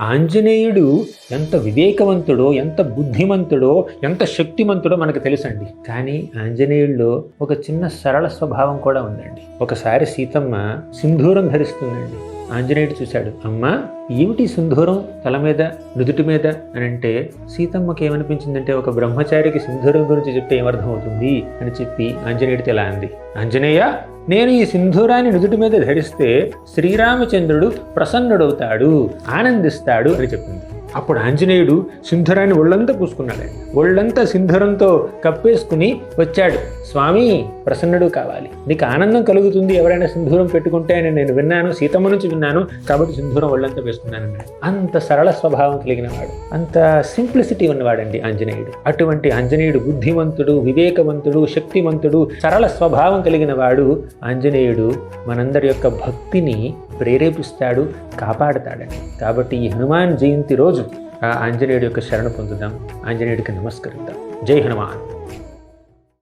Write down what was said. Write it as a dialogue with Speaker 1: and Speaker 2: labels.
Speaker 1: ఆంజనేయుడు ఎంత వివేకవంతుడో, ఎంత బుద్ధిమంతుడో, ఎంత శక్తిమంతుడో మనకు తెలుసండి. కానీ ఆంజనేయుల్లో ఒక చిన్న సరళ స్వభావం కూడా ఉందండి. ఒకసారి సీతమ్మ సింధూరం ధరిస్తుందండి. ఆంజనేయుడు చూశాడు, అమ్మా ఏమిటి సింధూరం తల మీద నుదుటి మీద అని అంటే, సీతమ్మకి ఏమనిపించిందంటే ఒక బ్రహ్మచారికి సింధూరం గురించి చెప్తే ఏమర్థం అవుతుంది అని చెప్పి ఆంజనేయుడితో ఇలా అంది, ఆంజనేయ నేను ఈ సింధూరాన్ని నుదుటి మీద ధరిస్తే శ్రీరామచంద్రుడు ప్రసన్నుడవుతాడు, ఆనందిస్తాడు అని చెప్పింది. అప్పుడు ఆంజనేయుడు సింధూరాన్ని ఒళ్ళంతా పూసుకున్నాడండి. ఒళ్ళంతా సింధూరంతో కప్పేసుకుని వచ్చాడు. స్వామి ప్రసన్నుడు కావాలి, నీకు ఆనందం కలుగుతుంది ఎవరైనా సింధూరం పెట్టుకుంటే అని నేను విన్నాను, సీతమ్మ నుంచి విన్నాను, కాబట్టి సింధూరం ఒళ్ళంతా వేసుకున్నానన్నాడు. అంత సరళ స్వభావం కలిగిన వాడు, అంత సింప్లిసిటీ ఉన్నవాడండి ఆంజనేయుడు. అటువంటి ఆంజనేయుడు బుద్ధిమంతుడు, వివేకవంతుడు, శక్తిమంతుడు, సరళ స్వభావం కలిగిన వాడు ఆంజనేయుడు మనందరి యొక్క భక్తిని ప్రేరేపిస్తాడు, కాపాడుతాడండి. కాబట్టి ఈ హనుమాన్ జయంతి రోజు ఆ ఆంజనేయుడి యొక్క శరణ పొందుదాం, ఆంజనేయుడికి నమస్కరిద్దాం. జై హనుమాన్.